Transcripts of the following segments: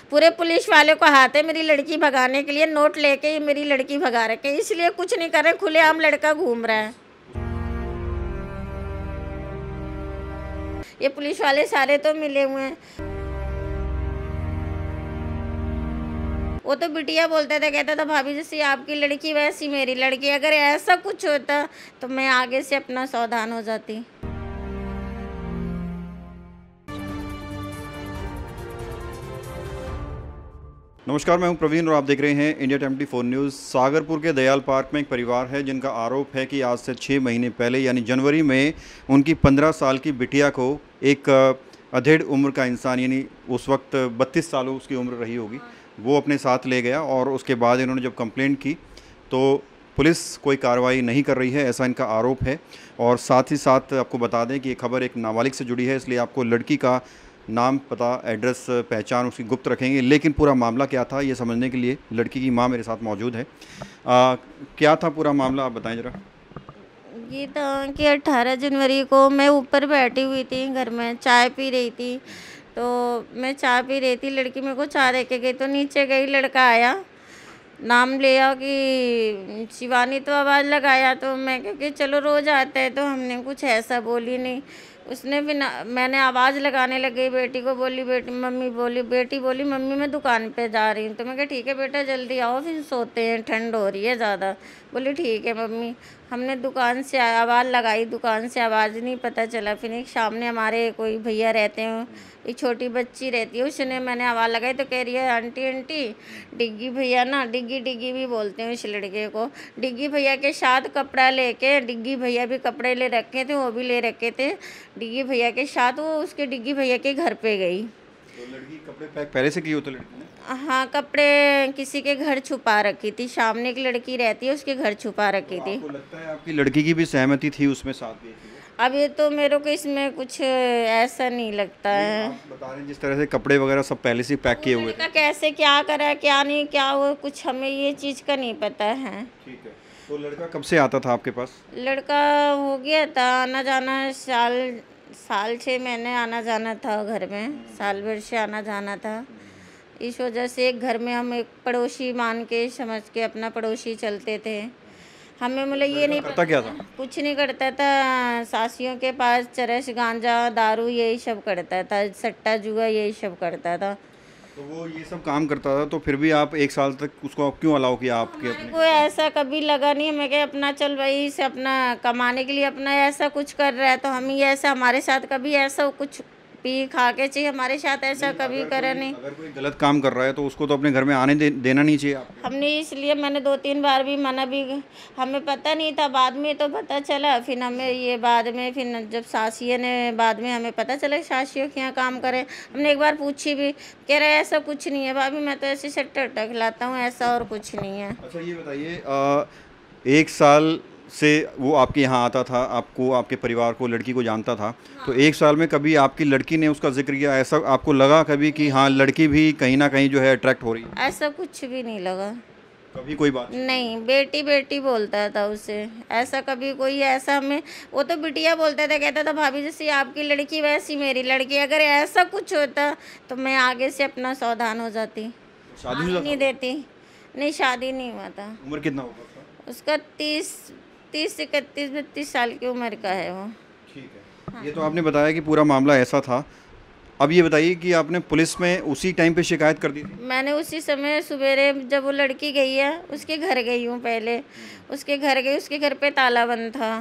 पूरे पुलिस वाले को हाथ है मेरी लड़की भगाने के लिए, नोट लेके ये मेरी लड़की भगा रखे, इसलिए कुछ नहीं कर रहे, खुलेआम लड़का घूम रहा है। ये पुलिस वाले सारे तो मिले हुए हैं। वो तो बिटिया बोलता था, कहता था भाभी जैसी आपकी लड़की वैसी मेरी लड़की, अगर ऐसा कुछ होता तो मैं आगे से अपना सावधान हो जाती। नमस्कार, मैं हूं प्रवीण और आप देख रहे हैं इंडिया टाइम 24 न्यूज़। सागरपुर के दयाल पार्क में एक परिवार है जिनका आरोप है कि आज से 6 महीने पहले यानी जनवरी में उनकी 15 साल की बिटिया को एक अधेड़ उम्र का इंसान, यानी उस वक्त 32 साल उसकी उम्र रही होगी, वो अपने साथ ले गया और उसके बाद इन्होंने जब कंप्लेंट की तो पुलिस कोई कार्रवाई नहीं कर रही है, ऐसा इनका आरोप है। और साथ ही साथ आपको बता दें कि ये खबर एक नाबालिग से जुड़ी है, इसलिए आपको लड़की का नाम, पता, एड्रेस, पहचान उसकी गुप्त रखेंगे। लेकिन पूरा मामला क्या था ये समझने के लिए लड़की की माँ मेरे साथ मौजूद है। क्या था पूरा मामला, आप बताएं ज़रा। ये था कि 18 जनवरी को मैं ऊपर बैठी हुई थी, घर में चाय पी रही थी। तो मैं चाय पी रही थी, लड़की मेरे को चाय दे के गई, तो नीचे गई, लड़का आया, नाम लिया कि शिवानी, तो आवाज़ लगाया। तो मैं क्योंकि चलो रोज़ आता है, तो हमने कुछ ऐसा बोली नहीं। उसने भी ना, मैंने आवाज़ लगाने लग गई, बेटी को बोली, बेटी मम्मी बोली, बेटी बोली मम्मी मैं दुकान पे जा रही हूँ। तो मैं कहा ठीक है बेटा जल्दी आओ, फिर सोते हैं, ठंड हो रही है ज़्यादा। बोली ठीक है मम्मी। हमने दुकान से आवाज़ लगाई, दुकान से आवाज़ नहीं पता चला। फिर एक सामने हमारे कोई भैया रहते हैं, एक छोटी बच्ची रहती है, उसने मैंने आवाज़ लगाई तो कह रही है आंटी आंटी डिग्गी भैया ना, डिग्गी डिग्गी भी बोलते हैं इस लड़के को। डिग्गी भैया के साथ कपड़ा लेके, डिग्गी भैया भी कपड़े ले रखे थे, वो भी ले रखे थे, डिग्गी भैया के साथ वो उसके डिग्गी भैया के घर पे गई। तो लड़की कपड़े पैक पहले से किए होते लड़की ने? हाँ, कपड़े किसी के घर छुपा रखी थी, सामने एक लड़की रहती है उसके घर छुपा रखी थी। आपको लगता है आपकी लड़की की भी सहमति थी उसमें साथ भी? अब ये तो मेरे को इसमें कुछ ऐसा नहीं लगता है। आप बता रहे हैं जिस तरह से कपड़े वगैरह सब पहले से पैक किए हुए थे। कैसे क्या करा क्या नहीं, क्या वो कुछ हमें ये चीज़ का नहीं पता है। ठीक है, तो लड़का कब से आता था आपके पास? लड़का हो गया था आना जाना, साल 6 महीने आना जाना था घर में, साल भर से आना जाना था। इस वजह से एक घर में हम एक पड़ोसी मान के समझ के अपना पड़ोसी चलते थे। हमें मतलब ये नहीं करता क्या था? कुछ नहीं करता था, सासियों के पास चरस, गांजा, दारू यही सब करता था, सट्टा जुआ यही सब करता था। तो वो ये सब काम करता था तो फिर भी आप 1 साल तक उसको क्यों अलाउ किया आपके अपने? कोई ऐसा कभी लगा नहीं, मैं क्या अपना चल भाई से अपना कमाने के लिए अपना ऐसा कुछ कर रहा है, तो हम ही ऐसा, हमारे साथ कभी ऐसा कुछ पी खा के चाहिए, हमारे साथ ऐसा कभी करा नहीं। अगर कोई गलत काम कर रहा है तो उसको तो अपने घर में आने देना नहीं चाहिए आपको। हमने इसलिए मैंने 2-3 बार भी मना भी, हमें पता नहीं था, बाद में तो पता चला। फिर हमें ये बाद में, फिर जब सासिया ने बाद में हमें पता चला सासियों के यहाँ काम करे, हमने एक बार पूछी भी, कह रहे ऐसा कुछ नहीं है भाभी, मैं तो ऐसे सट्टा उट्टा खिलाता हूँ, ऐसा और कुछ नहीं है। अच्छा ये बताइए, 1 साल से वो आपके यहाँ आता था, आपको, आपके परिवार को, लड़की को जानता था। हाँ। तो 1 साल में कभी आपकी लड़की ने उसका जिक्र किया? ऐसा आपको लगा कभी कि हाँ लड़की भी कहीं ना कहीं जो है अट्रैक्ट हो रही है? ऐसा कुछ भी नहीं लगा, कभी कोई बात नहीं। बेटी बेटी बोलता था उसे, ऐसा कभी कोई ऐसा हमें, वो तो बिटिया बोलता था, कहता था भाभी जैसी आपकी लड़की वैसी मेरी लड़की, अगर ऐसा कुछ होता तो मैं आगे से अपना सावधान हो जाती। शादी नहीं देती, नहीं शादी नहीं हुआ था। उम्र कितना होगा था? उसका 30 से 31-32 साल की उम्र का है वो। ठीक है। हाँ। ये तो आपने बताया कि पूरा मामला ऐसा था। अब ये बताइए कि आपने पुलिस में उसी टाइम पे शिकायत कर दी थी? मैंने उसी समय सवेरे जब वो लड़की गई है उसके घर गई हूँ, पहले उसके घर गई, उसके घर पे ताला बंद था।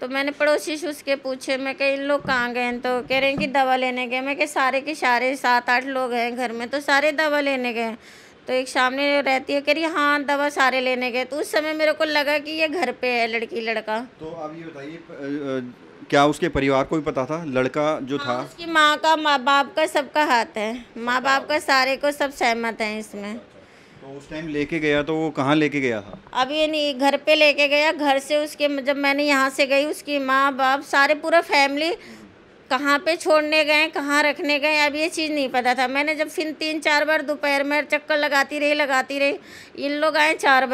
तो मैंने पड़ोसी से उसके पूछे, मैं कहा इन लोग कहाँ गए, तो कह रहे हैं कि दवा लेने गए। मैं कहा सारे के सारे 7-8 लोग हैं घर में, तो सारे दवा लेने गए। तो एक सामने रहती है, कह रही हाँ दवा सारे लेने गए। तो उस समय मेरे को लगा कि ये घर पे है लड़की लड़का। तो अब ये बताइए, क्या उसके परिवार को भी पता था लड़का जो था? उसकी माँ का, माँ बाप का, सबका हाथ है, माँ बाप का, सारे को सब सहमत हैं इसमें। तो उस टाइम लेके गया तो वो कहाँ लेके गया था? अब ये नहीं, घर पे लेके गया, घर से उसके, जब मैंने यहाँ से गई, उसकी माँ बाप सारे, पूरा फैमिली कहाँ पे छोड़ने गए, कहाँ रखने गए, अब ये चीज़ नहीं पता था। मैंने जब फिर 3-4 बार दोपहर में चक्कर लगाती रही। इन लोग आए 4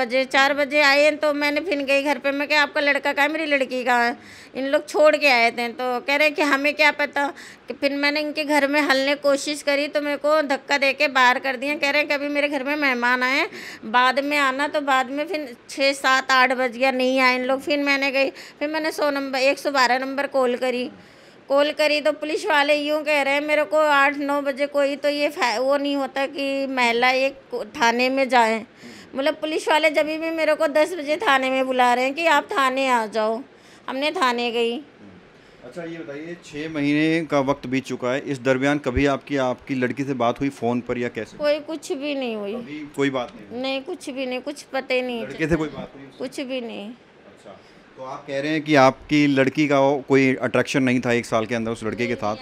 बजे आए तो मैंने फिर गई घर पे। मैं क्या आपका लड़का कहाँ है, मेरी लड़की कहाँ है? इन लोग छोड़ के आए थे तो कह रहे कि हमें क्या पता। कि फिर मैंने इनके घर में हलने कोशिश करी तो मेरे को धक्का दे के बाहर कर दिया। कह रहे हैं कि अभी मेरे घर में मेहमान आए, बाद में आना। तो बाद में फिर 6, 7, 8 बज गया, नहीं आए इन लोग। फिर मैंने गई, फिर मैंने 112 नंबर कॉल करी तो पुलिस वाले यूँ कह रहे हैं मेरे को 8-9 बजे कोई तो ये वो नहीं होता कि महिला एक थाने में जाए। मतलब पुलिस वाले जब भी मेरे को 10 बजे थाने में बुला रहे हैं कि आप थाने आ जाओ। हमने थाने गई। अच्छा ये बताइए, 6 महीने का वक्त बीत चुका है, इस दरमियान कभी आपकी लड़की से बात हुई फ़ोन पर या कैसे? कोई कुछ भी नहीं हुई। अभी कोई बात नहीं? नहीं, कुछ भी नहीं, कुछ पता ही नहीं। लड़के से कोई बात नहीं? कुछ भी नहीं। अच्छा, तो आप कह रहे हैं कि आपकी लड़की का कोई अट्रैक्शन नहीं था 1 साल के अंदर उस लड़के के साथ,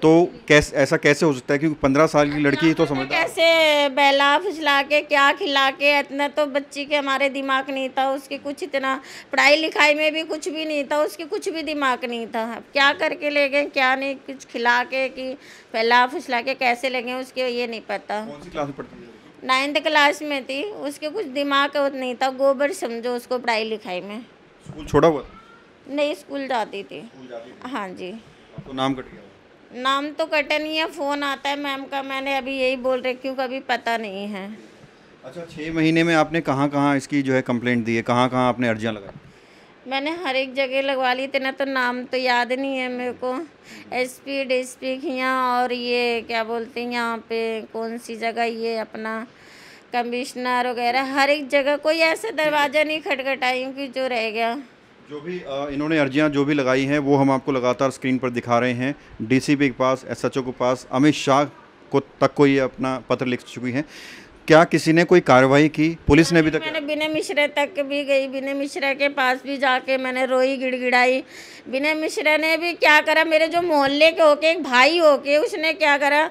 तो ऐसा कैसे हो सकता है? क्योंकि 15 साल की लड़की तो समझदार। कैसे बहला फुसला के क्या खिला के, इतना तो बच्ची के हमारे दिमाग नहीं था। उसकी कुछ इतना पढ़ाई लिखाई में भी कुछ भी नहीं था, उसकी कुछ भी दिमाग नहीं था। क्या करके ले गए क्या नहीं, कुछ खिला के कि बहला फुसला के कैसे ले गए उसके ये नहीं पता। कौन सी क्लास में पढ़ती है? 9th क्लास में थी। उसके कुछ दिमाग नहीं था, गोबर समझो उसको पढ़ाई लिखाई में। स्कूल छोड़ा हुआ था? नहीं, स्कूल जाती थी। हाँ जी। तो नाम कट गया? नाम तो कटा नहीं है, फ़ोन आता है मैम का। मैंने अभी यही बोल रही क्यों, कभी पता नहीं है। अच्छा, 6 महीने में आपने कहाँ इसकी जो है कंप्लेंट दी है, कहाँ आपने अर्जियाँ लगाई? मैंने हर एक जगह लगवा ली। इतना तो नाम तो याद नहीं है मेरे को। SP DSP यहाँ, और ये क्या बोलते हैं यहाँ पे कौन सी जगह, ये अपना कमिश्नर वगैरह, हर एक जगह कोई ऐसा दरवाज़ा नहीं खटखटाई कि जो रह गया। जो भी इन्होंने अर्जियां जो भी लगाई हैं वो हम आपको लगातार स्क्रीन पर दिखा रहे हैं। DCP के पास, SHO के पास, अमित शाह को ये अपना पत्र लिख चुकी हैं। क्या किसी ने कोई कार्रवाई की? पुलिस ने अभी तक? मैंने विनय मिश्रा तक भी गई, विनय मिश्रा के पास भी जाके मैंने रोई गिड़गिड़ाई। विनय मिश्रा ने भी क्या करा, मेरे जो मोहल्ले के होके एक भाई होके उसने क्या करा,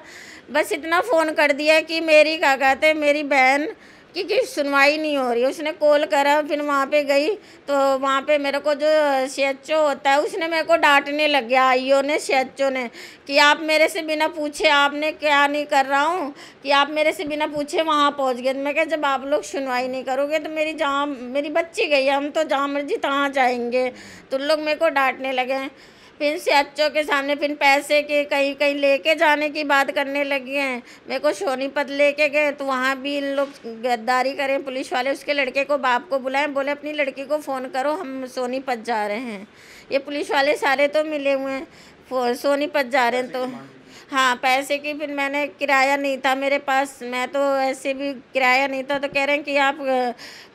बस इतना फ़ोन कर दिया कि मेरी क्या कहते हैं मेरी बहन की सुनवाई नहीं हो रही। उसने कॉल करा, फिर वहाँ पे गई तो वहाँ पे मेरे को जो CHO होता है उसने मेरे को डांटने लग गया, IO ने, CHO ने, कि आप मेरे से बिना पूछे, आपने क्या नहीं कर रहा हूँ कि आप मेरे से बिना पूछे वहाँ पहुँच गए। मैं कहा जब आप लोग सुनवाई नहीं करोगे तो मेरी बच्ची गई है, हम तो जहाँ मर्जी तहाँ जाएंगे। तो लोग मेरे को डांटने लगे। फिर CHO के सामने फिर पैसे के कहीं कहीं लेके जाने की बात करने लगी हैं। मेरे को सोनीपत लेके गए तो वहाँ भी इन लोग गद्दारी करें पुलिस वाले। उसके लड़के को, बाप को बुलाएं, बोले अपनी लड़की को फ़ोन करो, हम सोनीपत जा रहे हैं। ये पुलिस वाले सारे तो मिले हुए हैं, सोनीपत जा रहे हैं। तो हाँ, पैसे की। फिर मैंने किराया नहीं था मेरे पास, मैं तो ऐसे भी किराया नहीं था। तो कह रहे हैं कि आप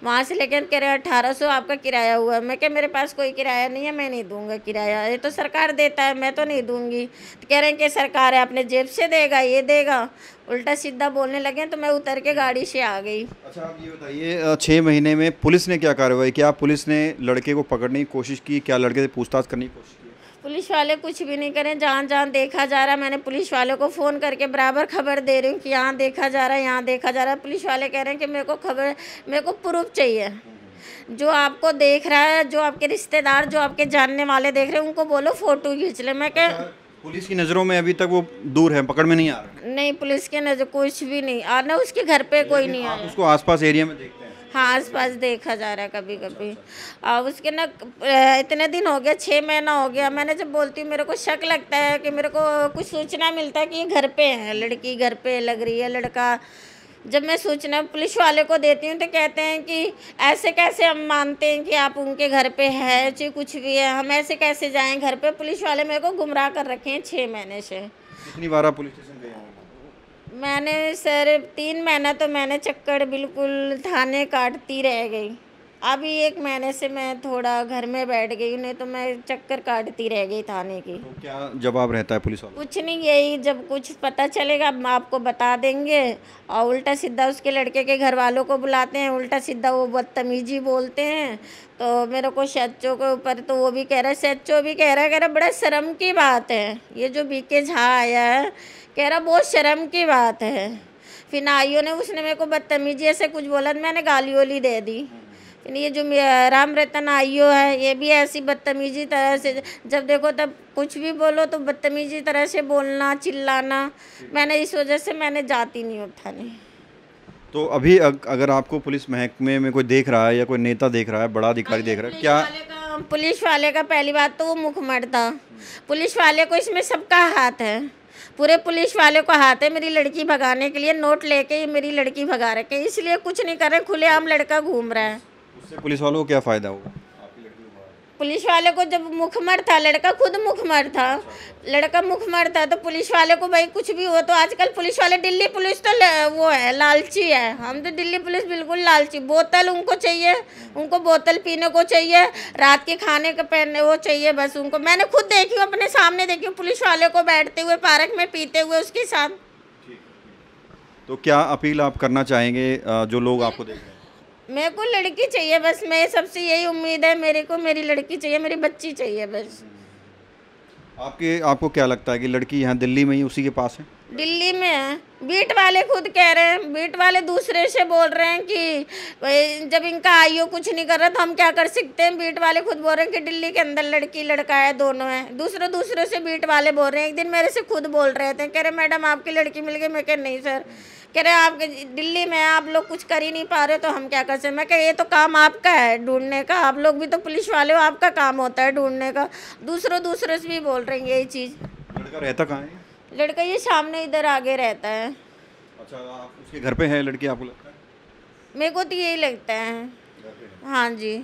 वहाँ से लेके, कह रहे हैं 1800 आपका किराया हुआ। मैं कह मेरे पास कोई किराया नहीं है, मैं नहीं दूंगा किराया, ये तो सरकार देता है, मैं तो नहीं दूंगी। तो कह रहे हैं कि सरकार है, अपने जेब से देगा, ये देगा, उल्टा सीधा बोलने लगे। तो मैं उतर के गाड़ी से आ गई। अच्छा, आप ये बताइए, 6 महीने में पुलिस ने क्या कार्रवाई किया? पुलिस ने लड़के को पकड़ने की कोशिश की? क्या लड़के से पूछताछ करने की कोशिश की? पुलिस वाले कुछ भी नहीं करें। जहाँ देखा जा रहा है, मैंने पुलिस वालों को फ़ोन करके बराबर खबर दे रही हूँ कि यहाँ देखा जा रहा है, यहाँ देखा जा रहा है। पुलिस वाले कह रहे हैं कि मेरे को प्रूफ चाहिए। जो आपको देख रहा है, जो आपके रिश्तेदार, जो आपके जानने वाले देख रहे हैं, उनको बोलो फ़ोटो खींच ले। मैं क्या, पुलिस की नज़रों में अभी तक वो दूर है, पकड़ में नहीं आ रहा? नहीं, पुलिस के नज़र कुछ भी नहीं आना, उसके घर पे कोई नहीं आया। उसको आसपास एरिया में देखते हैं? हाँ, आसपास देखा जा रहा है कभी कभी। और उसके ना इतने दिन हो गया, 6 महीना हो गया। मैंने जब बोलती हूँ मेरे को शक लगता है कि मेरे को कुछ सूचना मिलता है कि ये घर पे है, लड़की घर पे लग रही है, लड़का। जब मैं सूचना पुलिस वाले को देती हूँ तो कहते हैं कि ऐसे कैसे हम मानते हैं कि आप उनके घर पे है, चाहे कुछ भी है, हम ऐसे कैसे जाएं घर पे। पुलिस वाले मेरे को गुमराह कर रखे हैं 6 महीने से। कितनी बार आप पुलिस स्टेशन गए हैं? मैंने सर 3 महीना तो मैंने चक्कर बिल्कुल थाने काटती रह गई। अभी 1 महीने से मैं थोड़ा घर में बैठ गई, नहीं तो मैं चक्कर काटती रह गई थाने की। तो क्या जवाब रहता है पुलिस वालों? कुछ नहीं, यही जब कुछ पता चलेगा हम आपको बता देंगे। और उल्टा सीधा उसके लड़के के घर वालों को बुलाते हैं, उल्टा सीधा वो बदतमीजी बोलते हैं। तो मेरे को CHO के ऊपर तो वो भी कह रहा है, CHO भी कह रहा है बड़ा शर्म की बात है। ये जो BK झा आया है, कह रहा बहुत शर्म की बात है। फिर IO ने, उसने मेरे को बदतमीजी ऐसे कुछ बोला तो मैंने गाली वाली दे दी। ये जो राम रतन आईओ है ये भी ऐसी बदतमीजी तरह से, जब देखो तब कुछ भी बोलो तो बदतमीजी तरह से बोलना, चिल्लाना। मैंने इस वजह से मैंने जाती नहीं उठाने। तो अभी अगर आपको पुलिस महकमे में कोई देख रहा है या कोई नेता देख रहा है, बड़ा अधिकारी देख रहा है, क्या? पुलिस वाले का पहली बात तो वो मुखमड़ था। पुलिस वाले को इसमें सबका हाथ है, पूरे पुलिस वाले को हाथ है मेरी लड़की भगाने के लिए। नोट लेके ये मेरी लड़की भगा रखे, इसलिए कुछ नहीं कर रहे, खुलेआम लड़का घूम रहा है। उससे पुलिस वालों को क्या फ़ायदा होगा? पुलिस वाले को जब मुखमड़ था, लड़का खुद मुखमड़ था, लड़का मुखमड़ था, तो पुलिस वाले को भाई कुछ भी हो तो आजकल पुलिस वाले, दिल्ली पुलिस तो वो है, लालची है। हम तो दिल्ली पुलिस बिल्कुल लालची, बोतल उनको चाहिए, उनको बोतल पीने को चाहिए, रात के खाने का पहनने वो चाहिए बस उनको। मैंने खुद देखी हूँ, अपने सामने देखी हूँ पुलिस वाले को बैठते हुए पार्क में पीते हुए उसके साथ। तो क्या अपील आप करना चाहेंगे जो लोग आपको देख रहे हैं? मेरे को लड़की चाहिए बस, मैं सबसे यही उम्मीद है मेरे को, मेरी लड़की चाहिए, मेरी बच्ची चाहिए बस। आपको क्या लगता है कि लड़की यहाँ दिल्ली में ही उसी के पास है? दिल्ली में है, बीट वाले खुद कह रहे हैं, बीट वाले दूसरे से बोल रहे हैं कि जब इनका आईओ कुछ नहीं कर रहा तो हम क्या कर सकते हैं। बीट वाले खुद बोल रहे हैं कि दिल्ली के अंदर लड़की लड़का है, दोनों है। दूसरे से बीट वाले बोल रहे हैं। एक दिन मेरे से खुद बोल रहे थे, कह रहे मैडम आपकी लड़की मिल गई। मैं कह नहीं सर, कह रहे आप दिल्ली में आप लोग कुछ कर ही नहीं पा रहे तो हम क्या कर सकते। मैं कह ये तो काम आपका है ढूंढने का, आप लोग भी तो पुलिस वाले हो, आपका काम होता है ढूंढने का। दूसरे से भी बोल रहे हैं यही चीज़। लड़का रहता कहाँ है? लड़का ये सामने इधर आगे रहता है। अच्छा, आप उसके घर पे है लड़की, आपको लगता है? मेरे को तो यही लगता है। हाँ जी,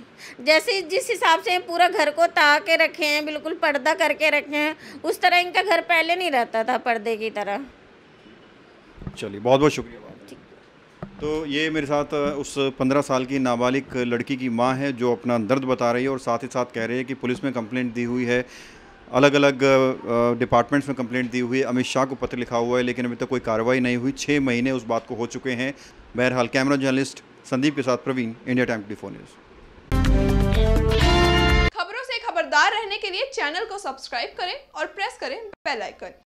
जैसे जिस हिसाब से पूरा घर को ताक के रखे हैं, बिल्कुल पर्दा करके रखे हैं, उस तरह इनका घर पहले नहीं रहता था पर्दे की तरह। चलिए, बहुत बहुत शुक्रिया। तो ये मेरे साथ उस 15 साल की नाबालिग लड़की की माँ है जो अपना दर्द बता रही है और साथ ही साथ कह रही है कि पुलिस में कंप्लेंट दी हुई है, अलग अलग डिपार्टमेंट्स में कंप्लेंट दी हुई है, अमित शाह को पत्र लिखा हुआ है, लेकिन अभी तक कोई कार्रवाई नहीं हुई। 6 महीने उस बात को हो चुके हैं। बहरहाल कैमरा जर्नलिस्ट संदीप के साथ प्रवीण, इंडिया टाइम 24 न्यूज़। खबरों से खबरदार रहने के लिए चैनल को सब्सक्राइब करें और प्रेस करें बेल आइकन।